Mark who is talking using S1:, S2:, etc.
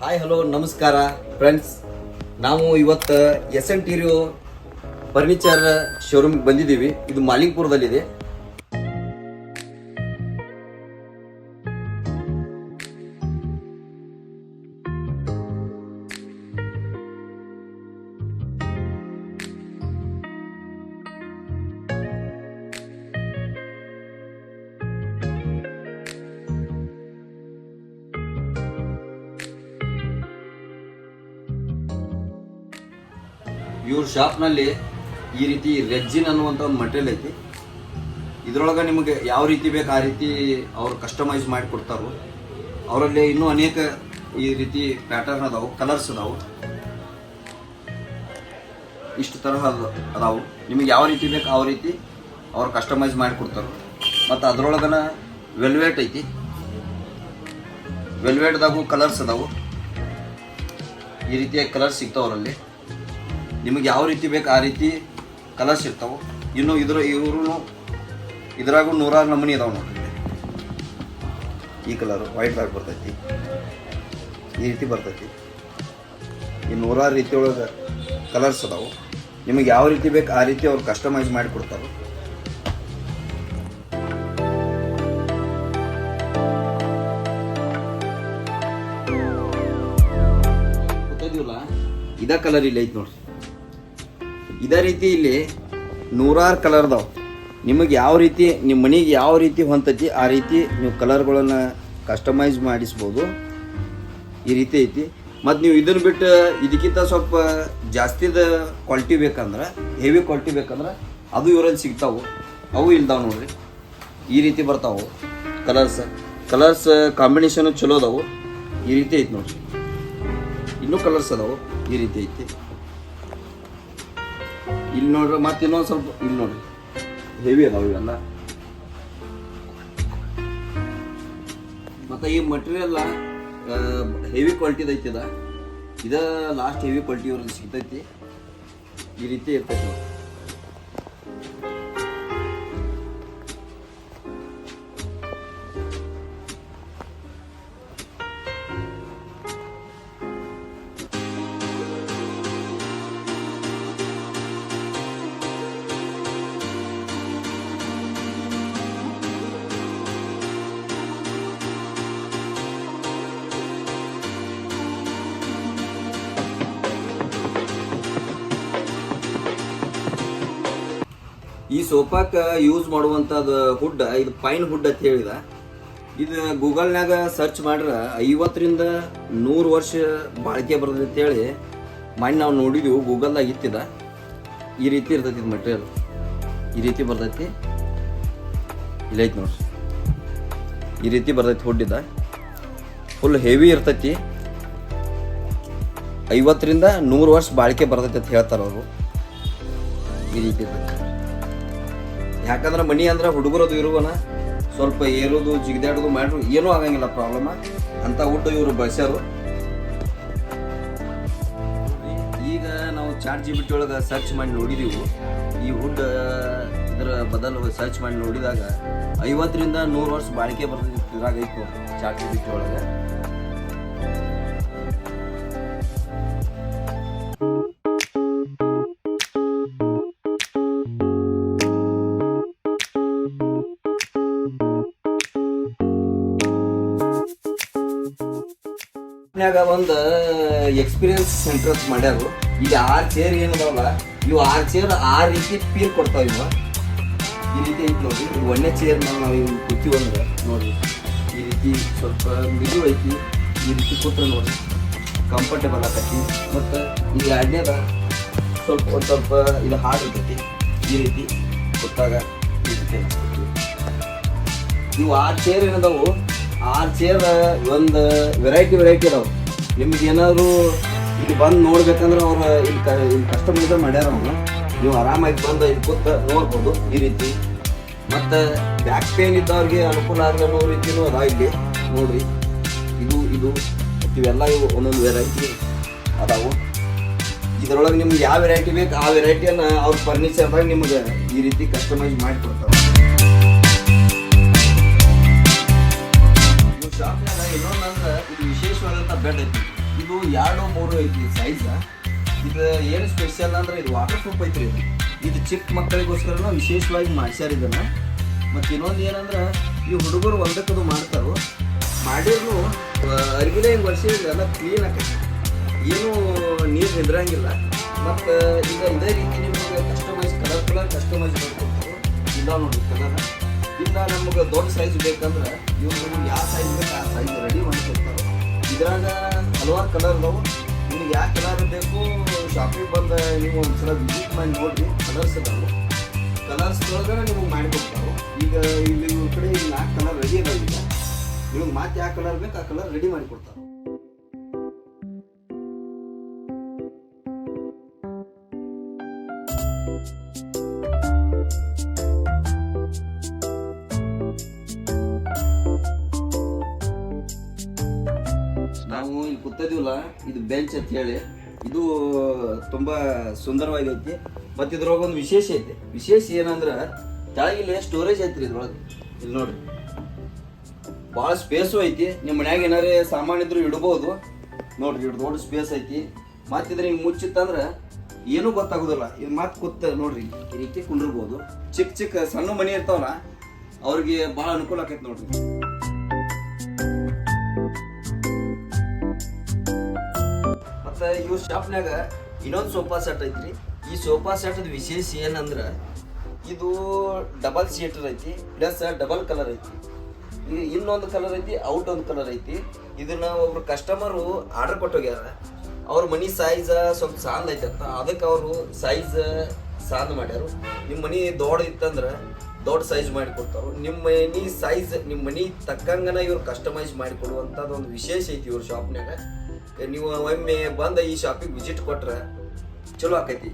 S1: Hi hello ನಮಸ್ಕಾರ friends. ನಾವು ಇವತ್ತು SNTrio ಫರ್ನಿಚರ್ ಶೋರೂಮ್ಗೆ ಬಂದಿದ್ದೀವಿ. ಇದು ಮಾಲಿಂಗ್ಪುರದಲ್ಲಿದೆ. ಇವ್ರ ಶಾಪ್ನಲ್ಲಿ ಈ ರೀತಿ ರೆಕ್ಸಿನ್ ಅನ್ನುವಂಥ ಒಂದು ಮಟೀರಿಯಲ್ ಐತಿ. ಇದರೊಳಗೆ ನಿಮಗೆ ಯಾವ ರೀತಿ ಬೇಕು ಆ ರೀತಿ ಅವ್ರು ಕಸ್ಟಮೈಸ್ ಮಾಡಿ ಕೊಡ್ತಾರೋ. ಅವರಲ್ಲಿ ಇನ್ನೂ ಅನೇಕ ಈ ರೀತಿ ಪ್ಯಾಟರ್ನ್ ಅದಾವು, ಕಲರ್ಸ್ ಅದಾವು, ಇಷ್ಟು ತರಹ ಅದಾವು. ನಿಮಗೆ ಯಾವ ರೀತಿ ಬೇಕು ಆ ರೀತಿ ಅವ್ರು ಕಸ್ಟಮೈಸ್ ಮಾಡಿ ಕೊಡ್ತಾರೆ. ಮತ್ತು ಅದರೊಳಗನ ವೆಲ್ವೆಟ್ ಐತಿ. ವೆಲ್ವೆಟ್ದಾಗೂ ಕಲರ್ಸ್ ಅದಾವು. ಈ ರೀತಿಯ ಕಲರ್ಸ್ ಸಿಗ್ತಾವೆ ಅವರಲ್ಲಿ. ನಿಮಗೆ ಯಾವ ರೀತಿ ಬೇಕು ಆ ರೀತಿ ಕಲರ್ಸ್ ಇರ್ತಾವೆ. ಇನ್ನು ಇದ್ರಾಗೂ 100 ನಮೂನಿ ಅದಾವೆ ನೋಡ್ರಿ. ಈ ಕಲರು ವೈಟ್ ಕಲರ್ ಬರ್ತೈತಿ, ಈ ರೀತಿ ಬರ್ತೈತಿ. ಈ 100 ರೀತಿ ಒಳಗೆ ಕಲರ್ಸ್ ಅದಾವೆ. ನಿಮಗೆ ಯಾವ ರೀತಿ ಬೇಕು ಆ ರೀತಿ ಅವ್ರು ಕಸ್ಟಮೈಸ್ ಮಾಡಿ ಕೊಡ್ತಾರೆ. ಗೊತ್ತಾಯ್ತಿವಲ್ಲ, ಇದ ಕಲರ್ ಇಲ್ಲಿ ಐತಿ ನೋಡ್ರಿ. ಇದೇ ರೀತಿ ಇಲ್ಲಿ 100 ಕಲರ್ ಅದಾವೆ. ನಿಮಗೆ ಯಾವ ರೀತಿ ನಿಮ್ಮ ಮನೆಗೆ ಯಾವ ರೀತಿ ಹೊಂತೈತಿ ಆ ರೀತಿ ನೀವು ಕಲರ್ಗಳನ್ನು ಕಸ್ಟಮೈಸ್ ಮಾಡಿಸ್ಬೋದು. ಈ ರೀತಿ ಐತಿ. ಮತ್ತು ನೀವು ಇದನ್ನು ಬಿಟ್ಟು ಇದಕ್ಕಿಂತ ಸ್ವಲ್ಪ ಜಾಸ್ತಿದ ಕ್ವಾಲಿಟಿ ಬೇಕಂದ್ರೆ, ಹೆವಿ ಕ್ವಾಲಿಟಿ ಬೇಕಂದ್ರೆ ಅದು ಇವರಲ್ಲಿ ಸಿಗ್ತಾವೆ. ಅವು ಇಲ್ದಾವೆ ನೋಡ್ರಿ. ಈ ರೀತಿ ಬರ್ತಾವೆ ಕಲರ್ಸ್ ಕಾಂಬಿನೇಷನು ಚಲೋ ಅದಾವು. ಈ ರೀತಿ ಐತಿ ನೋಡ್ರಿ. ಇನ್ನೂ ಕಲರ್ಸ್ ಅದಾವೆ. ಈ ರೀತಿ ಐತಿ. ಇಲ್ಲಿ ನೋಡ್ರಿ, ಮತ್ತೆ ಇನ್ನೊಂದು ಸ್ವಲ್ಪ ಇಲ್ಲಿ ನೋಡ್ರಿ, ಹೆವಿ ಅದಾವ ಇವೆಲ್ಲ. ಮತ್ತು ಈ ಮಟೀರಿಯಲ್ ಹೆವಿ ಕ್ವಾಲಿಟಿದ ಐತಿ. ಇದ ಲಾಸ್ಟ್ ಹೆವಿ ಕ್ವಾಲಿಟಿ ಇವ್ರಿಗೆ ಸಿಗ್ತೈತಿ. ಈ ರೀತಿ ಇರ್ತೈತಿ. ಈ ಸೋಫಾಕ್ಕೆ ಯೂಸ್ ಮಾಡುವಂಥದ್ದು ಹುಡ್, ಇದು ಪೈನ್ ಹುಡ್ ಅಂತ ಹೇಳಿದ. ಇದು ಗೂಗಲ್ನಾಗ ಸರ್ಚ್ ಮಾಡ್ರೆ 50 ರಿಂದ 100 ವರ್ಷ ಬಾಳಿಕೆ ಬರ್ತದೆ ಅಂತೇಳಿ ಮಾಡಿ ನಾವು ನೋಡಿದ್ವಿ. ಗೂಗಲ್ದಾಗ ಇತ್ತಿದ. ಈ ರೀತಿ ಇರ್ತೈತಿ ಇದು ಮಟೀರಿಯಲ್. ಈ ರೀತಿ ಬರ್ತೈತಿ. ಇಲ್ಲೈತಿ ನೋಡ್ರಿ. ಈ ರೀತಿ ಬರ್ತೈತಿ ಹುಡ್ಡಿದ. ಫುಲ್ ಹೆವಿ ಇರ್ತೈತಿ. 50 ರಿಂದ 100 ವರ್ಷ ಬಾಳಿಕೆ ಬರ್ತೈತಿ ಅಂತ ಹೇಳ್ತಾರೆ ಅವರು. ಈ ರೀತಿ ಇರ್ತೈತಿ. ಯಾಕಂದ್ರೆ ಮನಿ ಅಂದ್ರೆ ಹುಡುಗರದು ಇರುವನ ಸ್ವಲ್ಪ ಏರೋದು ಜಿಗಿದಾಡೋದು ಮಾಡ್ರು ಏನೂ ಆಗಂಗಿಲ್ಲ ಪ್ರಾಬ್ಲಮ್ ಅಂತ ವುಡ್ ಇವರು ಬಳಸ್ಯಾರು. ಈಗ ನಾವು ChatGPT ಒಳಗೆ ಸರ್ಚ್ ಮಾಡಿ ನೋಡಿದೀವಿ. ಈ ವುಡ್ ಇದರ ಬದಲು ಸರ್ಚ್ ಮಾಡಿ ನೋಡಿದಾಗ 50 ರಿಂದ 100 ವರ್ಷ ಬಾಳಿಕೆ ಬರ್ತೈತಿ ಇದ್ರಾಗ ಐತಿ ChatGPT ಒಳಗೆ. ಒಂದು ಎಕ್ಸ್ಪೀರಿಯನ್ಸ್ ಸೆಂಟರ್ಸ್ ಮಾಡ್ಯಾರು. ಈಗ 6 ಚೇರ್ ಏನದಾವಲ್ಲ, ಇವು 6 ಚೇರ್ 6 ರೀತಿ ಫೀಲ್ ಕೊಡ್ತಾವ. ಇವ ಈ ರೀತಿ ಐತಿ ನೋಡ್ರಿ. ಇದು 1ನೇ ಚೇರ್ ನಾವು ಇವ್ ಕೂತೀವಿ ಅಂದ್ರೆ ನೋಡ್ರಿ, ಈ ರೀತಿ ಸ್ವಲ್ಪ ಮಿದು ಐತಿ. ಈ ರೀತಿ ಕೂತ್ರೆ ನೋಡ್ರಿ ಕಂಫರ್ಟೇಬಲ್ ಆಗತ್ತಿ. ಮತ್ತು ಈ 2ನೇದ ಸ್ವಲ್ಪ ಇದು ಹಾರ್ಡ್ ಇರ್ತೈತಿ. ಈ ರೀತಿ ಕೂತಾಗ ಈ ರೀತಿ ಇವು 6 ಚೇರ್ ಏನದಾವು, 6 ಚೇರ್ ಒಂದು ವೆರೈಟಿ ಅದಾವೆ. ನಿಮ್ಗೆ ಏನಾದ್ರು ಇಲ್ಲಿ ಬಂದು ನೋಡ್ಬೇಕಂದ್ರೆ ಅವ್ರು ಇಲ್ಲಿ ಕಸ್ಟಮೈಸ್ ಮಾಡ್ಯಾರ. ಅವ್ರು ನೀವು ಆರಾಮಾಗಿ ಬಂದು ಇಲ್ಲಿ ಕೂತ್ ನೋಡ್ಬೋದು. ಈ ರೀತಿ ಮತ್ತು ಬ್ಯಾಕ್ ಪೇನ್ ಇದ್ದವ್ರಿಗೆ ಅನುಕೂಲ ಆಗೋ ರೀತಿಯೂ ಅದಾವ ಇಲ್ಲಿ ನೋಡ್ರಿ. ಇದು ಇವೆಲ್ಲ ಇವು ಒಂದೊಂದು ವೆರೈಟಿ ಅದಾವು. ಇದರೊಳಗೆ ನಿಮ್ಗೆ ಯಾವ ವೆರೈಟಿ ಬೇಕು ಆ ವೆರೈಟಿಯನ್ನು ಅವ್ರ ಫರ್ನಿಚರ್ದಾಗ ನಿಮ್ಗೆ ಈ ರೀತಿ ಕಸ್ಟಮೈಸ್ ಮಾಡಿ ಕೊಡ್ತಾರೆ. ಶಾಪ್ನಾಗ ಇನ್ನೊಂದು ಅಂದ್ರೆ ಇದು ವಿಶೇಷವಾದಂಥ ಬೆಡ್ ಐತಿ. ಇದು 2-3 ಐತಿ ಸೈಜ್. ಇದು ಏನು ಸ್ಪೆಷಲ್ ಅಂದ್ರೆ ಇದು ವಾಟರ್ ಪ್ರೂಫ್ ಐತ್ರಿ. ಇದು ಚಿಕ್ಕ ಮಕ್ಕಳಿಗೋಸ್ಕರ ವಿಶೇಷವಾಗಿ ಮಾಡ್ಸ್ಯಾರ ಇದನ್ನ. ಮತ್ತು ಇನ್ನೊಂದು ಏನಂದ್ರೆ ಈ ಹುಡುಗರು ಒಂದಕ್ಕದು ಮಾಡ್ತಾರೋ ಮಾಡಿದ್ರು ಅರ್ಗಿಲೆ ಹಿಂಗೆ ವರ್ಷ ಎಲ್ಲ ಕ್ಲೀನ್ ಆಕೈತಿ, ಏನು ನೀರು ನಿದ್ರಂಗಿಲ್ಲ. ಮತ್ತು ಈಗ ಇದೇ ರೀತಿ ನಿಮಗೆ ಕಸ್ಟಮೈಸ್ ಕಲರ್ ಕಸ್ಟಮೈಸ್ ಮಾಡ್ಕೊಡ್ತಾರೆ. ಇಲ್ಲ ನೋಡಿ ಕಲರ್. ಇನ್ನು ನಮ್ಗೆ ದೊಡ್ಡ ಸೈಜ್ ಬೇಕಂದ್ರೆ ಇವ್ರು ನಿಮ್ಗೆ ಯಾವ ಸೈಜ್ ಬೇಕು ಆ ಸೈಜ್ ರೆಡಿ ಮಾಡಿಕೊಡ್ತಾರೆ. ಇದ್ರಾಗ ಹಲವಾರು ಕಲರ್ ಅದಾವು. ನಿಮ್ಗೆ ಯಾವ ಕಲರ್ ಬೇಕು ಶಾಪಿಗೆ ಬಂದು ನೀವು ಒಂದ್ಸಲ ವಿಸಿಟ್ ಮಾಡಿ ನೋಡಿರಿ. ಕಲರ್ಸ್ ಅದಾವು, ಕಲರ್ಸ್ ಒಳಗಡೆ ನಿಮಗೆ ಮಾಡಿಕೊಡ್ತಾರೆ. ಈಗ ಇಲ್ಲಿ ಇವ್ರ ಕಡೆ ಈಗ 4 ಕಲರ್ ರೆಡಿ ಅದಾವ. ಈಗ ನಿಮಗೆ ಮತ್ತೆ ಯಾವ ಕಲರ್ ಬೇಕು ಆ ಕಲರ್ ರೆಡಿ ಮಾಡಿಕೊಡ್ತಾರೆ. ನಾವು ಇಲ್ಲಿ ಕೂತಿದ್ದೀವಲ್ಲ, ಇದು ಬೆಂಚ್ ಅಂತ ಹೇಳಿ ಇದು ತುಂಬ ಸುಂದರವಾಗಿ ಐತಿ. ಮತ್ತು ಇದ್ರೊಳಗೆ ಒಂದು ವಿಶೇಷ ಐತಿ. ವಿಶೇಷ ಏನಂದ್ರೆ ಕೆಳಗಿಲ್ಲಿ ಸ್ಟೋರೇಜ್ ಐತ್ರಿ ಇದ್ರೊಳಗೆ. ಇಲ್ಲಿ ನೋಡ್ರಿ ಭಾಳ ಸ್ಪೇಸು ಐತಿ. ನಿಮ್ಮ ಮನ್ಯಾಗ ಏನಾರೇ ಸಾಮಾನು ಇದ್ರು ಇಡ್ಬೋದು. ನೋಡ್ರಿ ಇಷ್ಟು ದೊಡ್ಡ ಸ್ಪೇಸ್ ಐತಿ. ಮತ್ತು ಇದ್ರ ಹಿಂಗೆ ಮುಚ್ಚಿತ್ತಂದ್ರೆ ಏನೂ ಗೊತ್ತಾಗೋದಿಲ್ಲ. ಇದು ಮತ್ತೆ ಕೂತ ನೋಡ್ರಿ ಈ ರೀತಿ ಕುಂಡಿರ್ಬೋದು. ಚಿಕ್ಕ ಸಣ್ಣ ಮನೆ ಇರ್ತಾವಲ್ಲ ಅವ್ರಿಗೆ ಭಾಳ ಅನುಕೂಲ ಆಕೈತಿ ನೋಡ್ರಿ. ಮತ್ತು ಇವ್ರ ಶಾಪ್ನಾಗ ಇನ್ನೊಂದು ಸೋಫಾ ಸೆಟ್ ಐತ್ರಿ. ಈ ಸೋಫಾ ಸೆಟ್ದ ವಿಶೇಷ ಏನಂದ್ರೆ ಇದು ಡಬಲ್ ಸೀಟರ್ ಐತಿ, ಪ್ಲಸ್ ಡಬಲ್ ಕಲರ್ ಐತಿ. ಇನ್ನೊಂದು ಕಲರ್ ಐತಿ, ಔಟ್ ಒಂದು ಕಲರ್ ಐತಿ. ಇದನ್ನ ಒಬ್ರು ಕಸ್ಟಮರು ಆರ್ಡರ್ ಕೊಟ್ಟೋಗ್ಯಾರ. ಅವ್ರ ಮನಿ ಸೈಜ್ ಸ್ವಲ್ಪ ಸಾಂದ್ ಐತಂತ, ಅದಕ್ಕೆ ಅವರು ಸೈಜ್ ಸಾಂದ್ ಮಾಡ್ಯಾರು. ನಿಮ್ಮ ಮನಿ ದೊಡ್ಡ ಇತ್ತಂದ್ರೆ ದೊಡ್ಡ ಸೈಜ್ ಮಾಡಿ ಕೊಡ್ತಾರು. ನಿಮ್ಮ ಮನಿ ಸೈಜ್ ನಿಮ್ಮ ಮನಿ ತಕ್ಕಂಗನ ಇವ್ರು ಕಸ್ಟಮೈಸ್ ಮಾಡಿ ಕೊಡುವಂಥದ್ದು ಒಂದು ವಿಶೇಷ ಐತಿ ಇವ್ರ ಶಾಪ್ನಾಗ. ನೀವು ಒಮ್ಮೆ ಬಂದು ಈ ಶಾಪಿಗೆ ವಿಸಿಟ್ ಕೊಟ್ರೆ ಚಲೋ ಆಕೈತಿ.